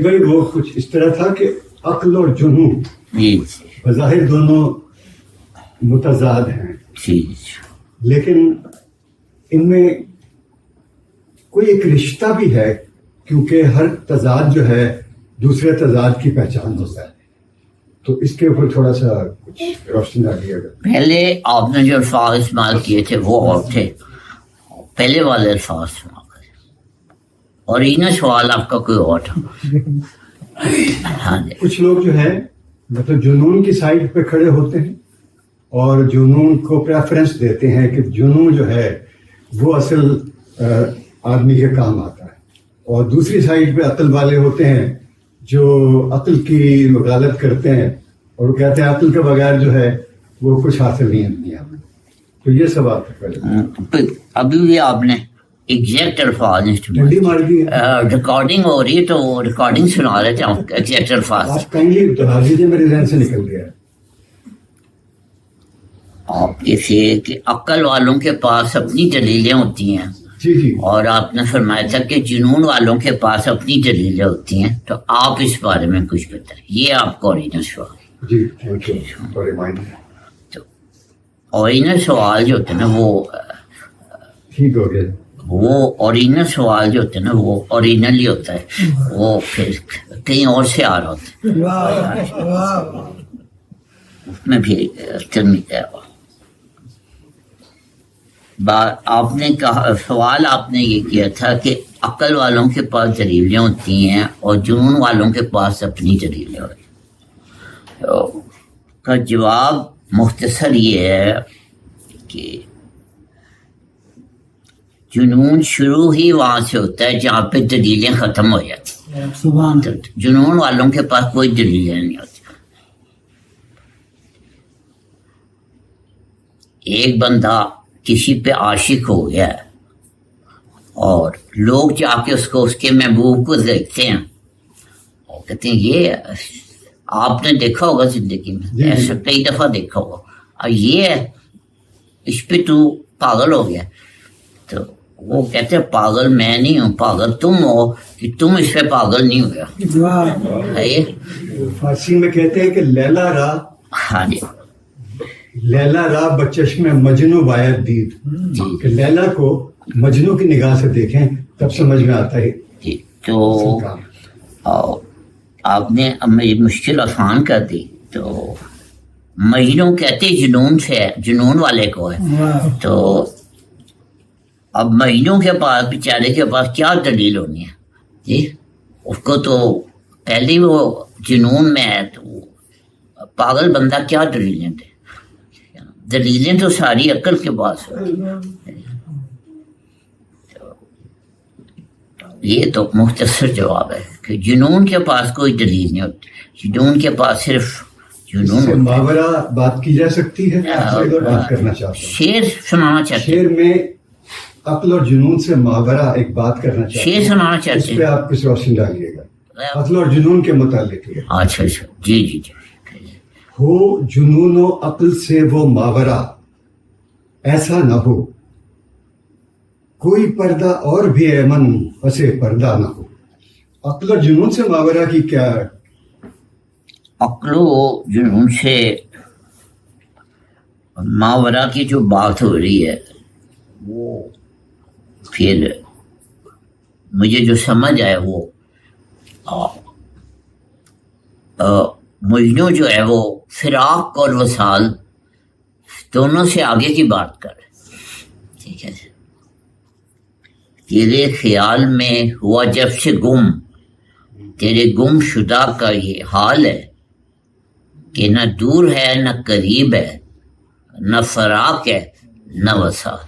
بھائی وہ کچھ اس طرح تھا کہ عقل اور جنون بظاہر دونوں متضاد ہیں، لیکن ان میں کوئی ایک رشتہ بھی ہے، کیونکہ ہر تضاد جو ہے دوسرے تضاد کی پہچان ہوتا ہے. تو اس کے اوپر تھوڑا سا کچھ روشنی ڈالیے گا. پہلے آپ نے جو الفاظ استعمال کیے تھے وہ اور تھے، پہلے والے الفاظ استعمال کرے، اور یہ سوال آپ کا کوئی اور تھا. ہاں جی. کچھ لوگ جو ہے مطلب جنون کی سائڈ پہ کھڑے ہوتے ہیں اور جنون کو پریفرنس دیتے ہیں کہ جنون جو ہے وہ اصل آدمی کے کام آتا ہے، اور دوسری سائڈ پہ عقل والے ہوتے ہیں جو عقل کی وکالت کرتے ہیں اور وہ کہتے ہیں عقل کے بغیر جو ہے وہ کچھ حاصل نہیں ہے دنیا میں. تو یہ سب آپ ابھی بھی آپ نے ایگزیکٹ الفاظ ریکارڈنگ ہو رہی ہے تو ریکارڈنگ سنا رہے تھے آپ ایگزیکٹ الفاظ. آپ کائنڈلی بتا دیجیے، میرے ذہن سے نکل گیا. آپ دیکھیے کہ عقل والوں کے پاس اپنی دلیلیں ہوتی ہیں، جی اور آپ نے فرمایا تھا کہ جنون والوں کے پاس اپنی دلیلیں ہوتی ہیں. تو آپ اس بارے میں کچھ بتائیں. یہ آپ کا اوریجنل سوال. جی تھینک یو فار ریمائنڈنگ. تو اوریجنل سوال جو ہوتے ہیں نا وہ ٹھیک ہو گیا. وہ اوریجنل سوال جو ہوتے ہیں نا وہ اوریجنل ہی ہوتا ہے، وہ پھر کہیں اور سے آ رہا ہوتا ہے، اس میں بھی آپ نے کہا، سوال آپ نے یہ کیا تھا کہ عقل والوں کے پاس دلیلیں ہوتی ہیں اور جنون والوں کے پاس اپنی دلیلیں ہوتی ہیں. تو کا جواب مختصر یہ ہے کہ جنون شروع ہی وہاں سے ہوتا ہے جہاں پہ دلیلیں ختم ہو جاتی ہیں. جنون والوں کے پاس کوئی دلیلیں نہیں ہوتی. ایک بندہ کسی پہ عاشق ہو گیا ہے اور لوگ جا کے اس کے محبوب کو دیکھتے ہیں اور کہتے ہیں یہ آپ نے دیکھا ہوگا زندگی میں، ایسا کئی دفعہ دیکھا ہوگا، اور یہ اس پہ تو پاگل ہو گیا. تو وہ کہتے ہیں پاگل میں نہیں ہوں، پاگل تم ہو کہ تم اس پہ پاگل نہیں ہوگا. فارسی میں کہتے ہیں کہ لیلا را، ہاں جی، لیلا را بچشم مجنو باید دید، کہ لیلا کو مجنو کی نگاہ سے دیکھیں تب سمجھ میں آتا ہے. جی. تو آپ نے میری مشکل آسان کر دی. تو مجنو کہتے جنون سے ہے، جنون والے کو ہے. تو اب مجنو کے پاس بیچارے کے پاس کیا دلیل ہونی ہے جی؟ اس کو تو پہلے وہ جنون میں ہے، تو پاگل بندہ کیا دلیلیں دے؟ دلیلیں تو ساری عقل کے پاس ہے. یہ تو مختصر جواب ہے کہ جنون کے پاس کوئی دلیل نہیں ہوتی. جنون کے پاس صرف جنون. ماورا بات کی جا سکتی ہے. بات کرنا چاہتا ہوں، شعر سنانا چاہتے ہیں. شعر میں عقل اور جنون سے ماورا ایک بات کرنا چاہتے ہیں، شعر سنانا چاہتے اس پہ آپ کچھ روشنی ڈالیے گا. عقل اور جنون کے متعلق ہے. اچھا اچھا، جی جی جی. ہو جنون و عقل سے وہ ماورا، ایسا نہ ہو کوئی پردہ اور بھی ایمن پسے پردہ نہ ہو. عقل اور جنون سے ماورا کی کیا؟ عقل و جنون سے ماورا کی جو بات ہو رہی ہے وہ پھر مجھے جو سمجھ آئے وہ مجنو جو ہے وہ فراق اور وصال دونوں سے آگے کی بات کر رہے. ٹھیک ہے، تیرے خیال میں ہوا جب سے گم، تیرے گم شدہ کا یہ حال ہے کہ نہ دور ہے نہ قریب ہے، نہ فراق ہے نہ وصال.